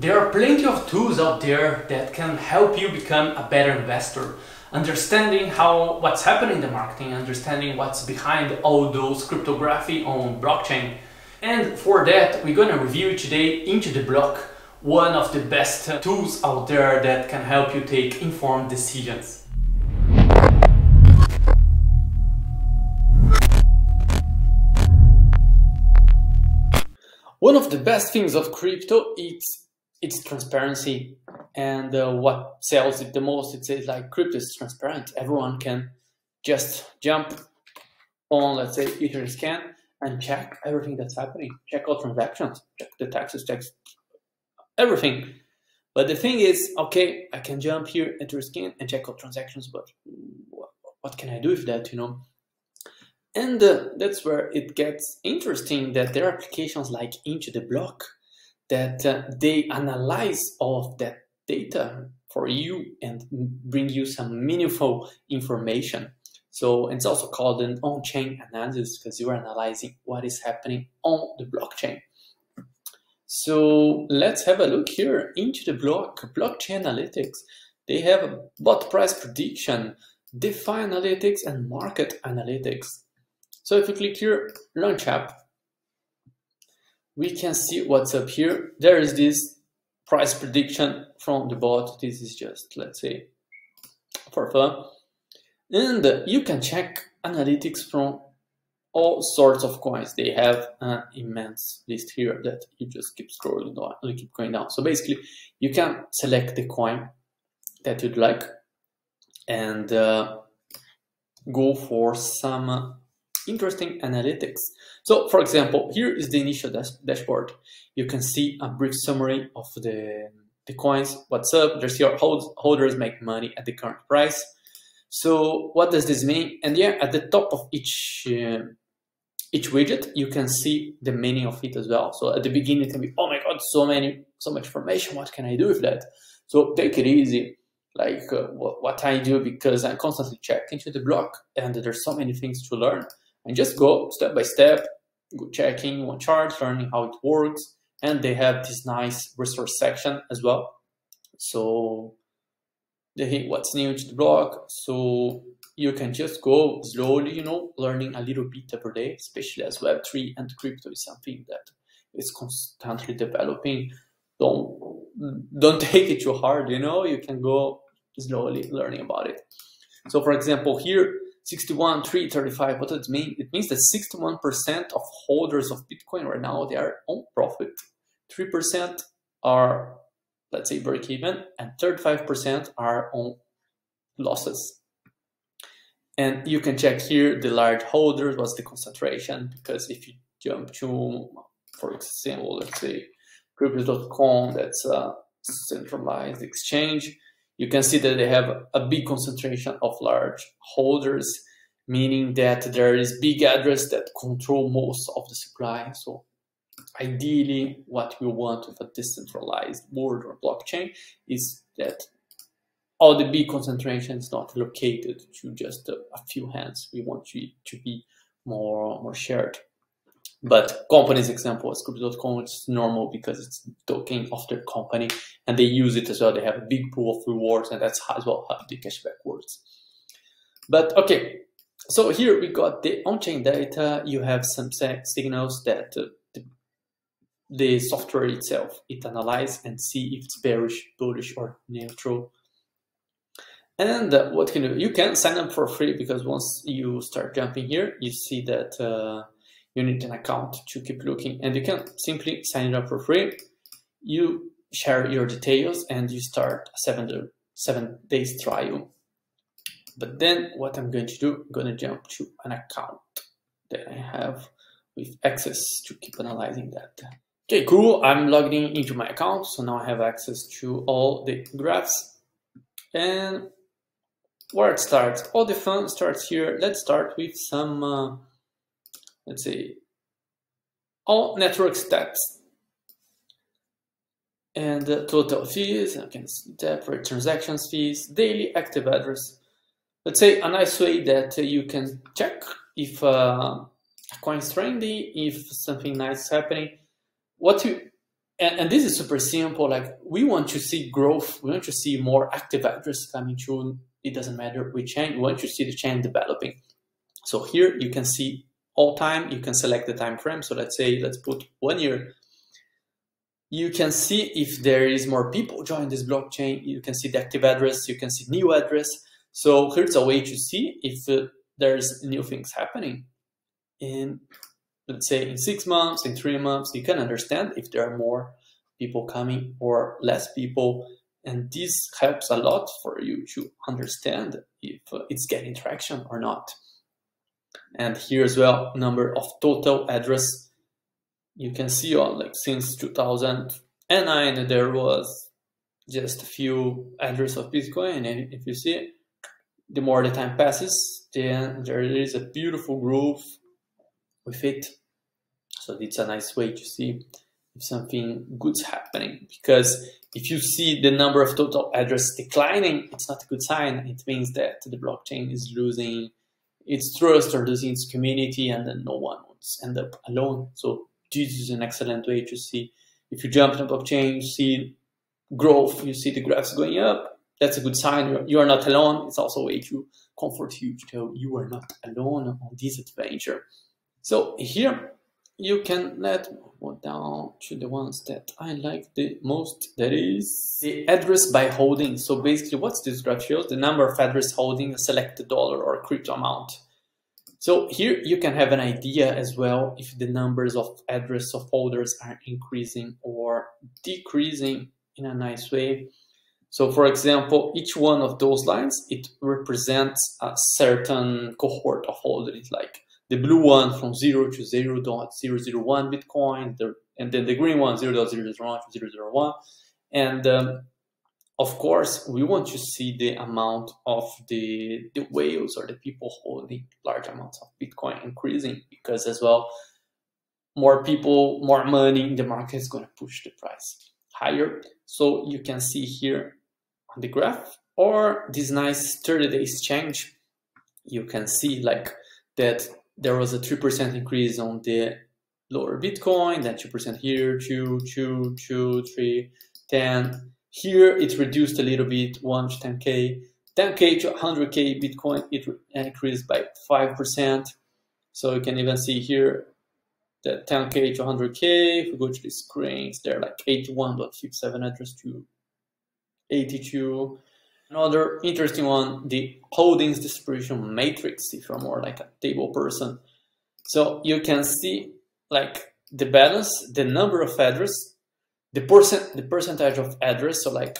There are plenty of tools out there that can help you become a better investor. Understanding what's happening in the marketing, understanding what's behind all those cryptography on blockchain. And for that, we're going to review today IntoTheBlock, one of the best tools out there that can help you take informed decisions. One of the best things of crypto is its transparency, and what sells it the most, it says like crypto is transparent. Everyone can just jump on, let's say, Etherscan and check everything that's happening, check all transactions, check the taxes, check everything. But the thing is, okay, I can jump here, Etherscan, and check all transactions, but what can I do with that, you know? And that's where it gets interesting, that there are applications like IntoTheBlock that they analyze all of that data for you and bring you some meaningful information. So it's also called an on-chain analysis, because you are analyzing what is happening on the blockchain. So let's have a look here into the blockchain analytics. They have bot price prediction, DeFi analytics, and market analytics. So if you click here, launch app, we can see what's up here. There is this price prediction from the bot. This is just, let's say, for fun. And you can check analytics from all sorts of coins. They have an immense list here that you just keep scrolling down and keep going down. So basically, you can select the coin that you'd like and go for some interesting analytics. So for example, here is the initial dashboard. You can see a brief summary of the coins, what's up, there's your holders make money at the current price. So what does this mean? And yeah, at the top of each widget, you can see the meaning of it as well. So at the beginning, it can be, oh my God, so much information, what can I do with that? So take it easy, like what I do, because I constantly check into the block and there's so many things to learn. And just go step by step, go checking one chart, learning how it works. And they have this nice resource section as well. So they hit what's new to the block. So you can just go slowly, you know, learning a little bit every day, especially as Web3 and crypto is something that is constantly developing. Don't take it too hard, you know, you can go slowly learning about it. So for example, here, 61,335, what does it mean? It means that 61% of holders of Bitcoin right now, they are on profit. 3% are, let's say, break even, and 35% are on losses. And you can check here the large holders, what's the concentration, because if you jump to, for example, let's say Crypto.com, that's a centralized exchange, you can see that they have a big concentration of large holders, meaning that there is big address that control most of the supply. So ideally, what we want with a decentralized world or blockchain is that all the big concentration is not located to just a few hands. We want it to be more shared. But companies example is Crypto.com, it's normal because it's the token of their company and they use it as well. They have a big pool of rewards, and that's as well how the cashback works. But okay, so here we got the on-chain data. You have some signals that the software itself, it analyzes and see if it's bearish, bullish, or neutral. And what can you do? You can sign up for free, because once you start jumping here, you see that you need an account to keep looking, and you can simply sign it up for free. You share your details and you start a 7 days trial. But then what I'm going to do, I'm going to jump to an account that I have with access to keep analyzing that. Okay, cool. I'm logged into my account, so now I have access to all the graphs. And where it starts, all the fun starts here. Let's start with some let's say, all network stats and total fees. I can see that for transactions fees, daily active address. Let's say a nice way that you can check if a coin is trendy, if something nice is happening. What you And this is super simple. Like, we want to see growth. We want to see more active addresses coming through. It doesn't matter which chain. We want to see the chain developing. So here you can see all time. You can select the time frame. So let's say, let's put 1 year. You can see if there is more people join this blockchain. You can see the active address. You can see new address. So here's a way to see if there's new things happening. In, let's say, in 6 months, in 3 months, you can understand if there are more people coming or less people. And this helps a lot for you to understand if it's getting traction or not. And here as well, number of total address. You can see like since 2009, there was just a few addresses of Bitcoin. And if you see, the more the time passes, then there is a beautiful growth with it. So it's a nice way to see if something good's happening. Because if you see the number of total addresses declining, it's not a good sign. It means that the blockchain is losing its trust or losing its community, and then no one wants to end up alone. So this is an excellent way to see. If you jump in the blockchain, you see growth, you see the graphs going up, that's a good sign. You are not alone. It's also a way to comfort you, to tell you are not alone on this adventure. So here you can let go down to the ones that I like the most. That is the address by holding. So basically, what's this graph shows? The number of address holding a selected dollar or crypto amount. So here you can have an idea as well if the numbers of address of holders are increasing or decreasing in a nice way. So for example, each one of those lines, it represents a certain cohort of holders, like the blue one from 0 to 0.001 Bitcoin, and then the green one 0.001 to 0.001. And of course, we want to see the amount of the whales or the people holding large amounts of Bitcoin increasing, because as well, more people, more money in the market is going to push the price higher. So you can see here on the graph, or this nice 30-day exchange, you can see like that there was a 3% increase on the lower Bitcoin, then 2% here, 2, 2, 2, 3, 10. Here it reduced a little bit, 1 to 10K, 10K to 100K Bitcoin, it increased by 5%. So you can even see here that 10K to 100K, if we go to the screens, they're like 81.57 address to 82. Another interesting one, the holdings distribution matrix, if you're more like a table person. So you can see like the balance, the number of address, the percentage of address, so like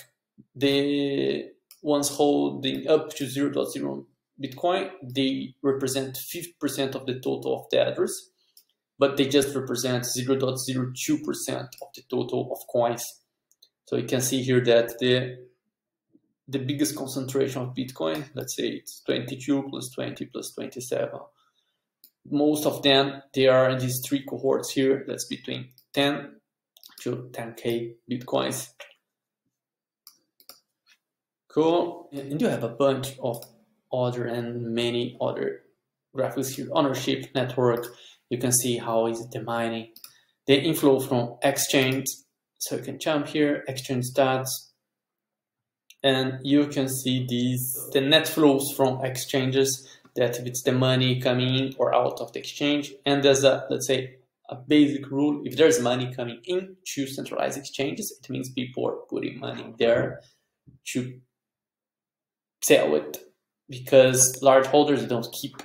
the ones holding up to 0.0 Bitcoin, they represent 50% of the total of the address, but they just represent 0.02% of the total of coins. So you can see here that the biggest concentration of Bitcoin, let's say it's 22 plus 20 plus 27. Most of them, they are in these three cohorts here. That's between 10 to 10K Bitcoins. Cool. And you have a bunch of other and many other graphics here. Ownership network. You can see how is the mining, the inflow from exchange. So you can jump here, exchange stats, and you can see the net flows from exchanges, that if it's the money coming in or out of the exchange. And there's a, let's say, a basic rule: if there's money coming into centralized exchanges, it means people are putting money there to sell it, because large holders don't keep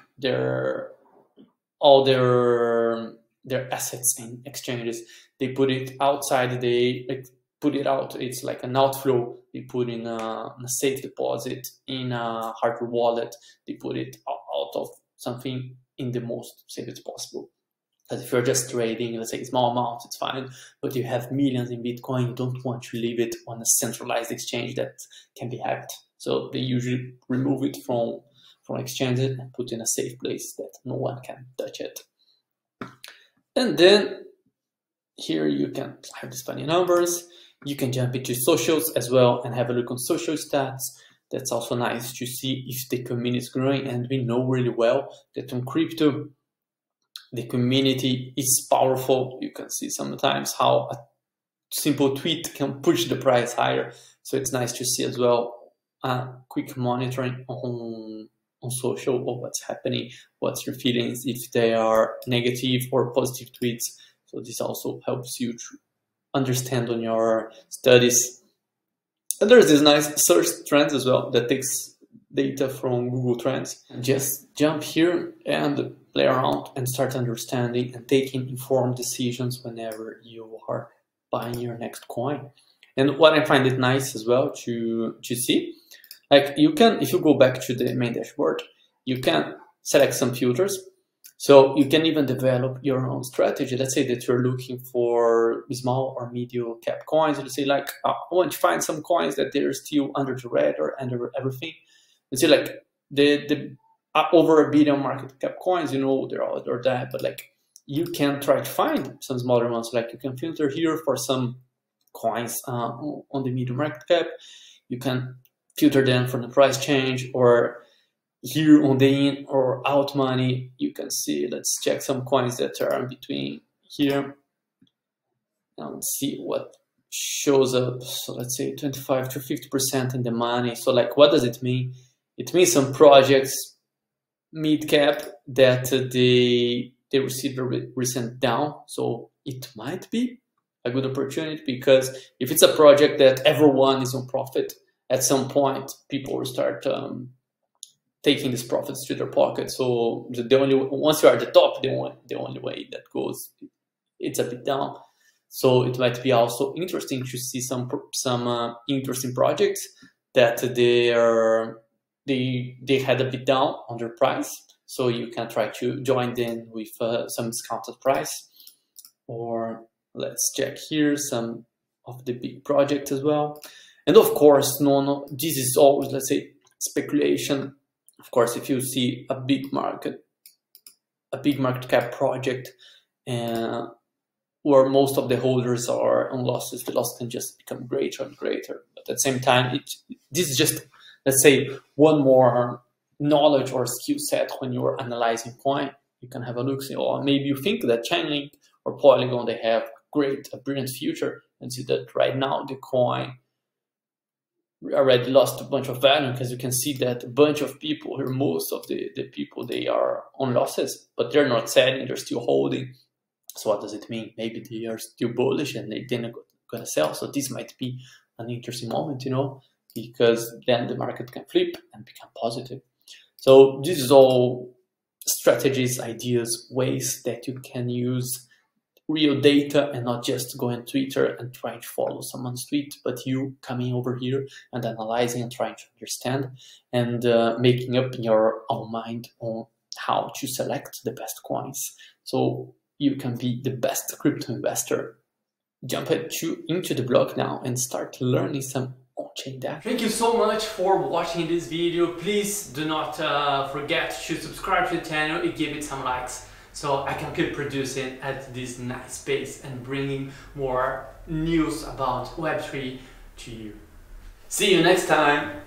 all their assets in exchanges. They put it outside, they put it out. It's like an outflow. They put in a safe deposit, in a hardware wallet. They put it out of something in the most safest possible. Because if you're just trading, let's say small amounts, it's fine. But you have millions in Bitcoin, you don't want to leave it on a centralized exchange that can be hacked. So they usually remove it from exchanges and put in a safe place that no one can touch it. And then here you can have these funny numbers. You can jump into socials as well and have a look on social stats. That's also nice to see if the community is growing. And we know really well that on crypto, the community is powerful. You can see sometimes how a simple tweet can push the price higher. So it's nice to see as well quick monitoring on social of what's happening, what's your feelings, if they are negative or positive tweets. So this also helps you to understand on your studies. And there's this nice search trends as well that takes data from Google Trends. And just jump here and play around and start understanding and taking informed decisions whenever you are buying your next coin. And what I find it nice as well to see, like you can, if you go back to the main dashboard, you can select some filters. So you can even develop your own strategy. Let's say that you're looking for small or medium cap coins. Let's say like, I want to find some coins that they're still under the radar, under everything. Let's say like the over $1 billion market cap coins, you know, they're all or that, but like you can try to find some smaller ones. Like you can filter here for some coins on the medium market cap. You can filter them from the price change, or here on the in or out money, you can see, let's check some coins that are in between here and see what shows up. So let's say 25 to 50% in the money. So like, what does it mean? It means some projects mid cap that they received a recent down. So it might be a good opportunity, because if it's a project that everyone is on profit, at some point people will start taking these profits to their pocket. So the only, once you are at the top, the only way that goes, it's a bit down. So it might be also interesting to see some interesting projects that they had a bit down on their price. So you can try to join them with some discounted price. Or let's check here some of the big projects as well. And of course, this is always, let's say, speculation. Of course, if you see a big market cap project where most of the holders are on losses, the loss can just become greater and greater. But at the same time, this is just, let's say, one more knowledge or skill set when you're analyzing coin. You can have a look, say, oh, maybe you think that Chainlink or Polygon, they have a brilliant future, and see that right now the coin already lost a bunch of value, because you can see that a bunch of people here, most of the people, they are on losses, but they're not selling, they're still holding. So what does it mean? Maybe they are still bullish and they're not going to sell. So this might be an interesting moment, you know, because then the market can flip and become positive. So this is all strategies, ideas, ways that you can use real data and not just go on Twitter and try to follow someone's tweet, but you coming over here and analyzing and trying to understand and making up in your own mind on how to select the best coins. So you can be the best crypto investor. Jump into the block now and start learning some on-chain data. Thank you so much for watching this video. Please do not forget to subscribe to the channel and give it some likes, so I can keep producing at this nice pace and bringing more news about Web3 to you. See you next time!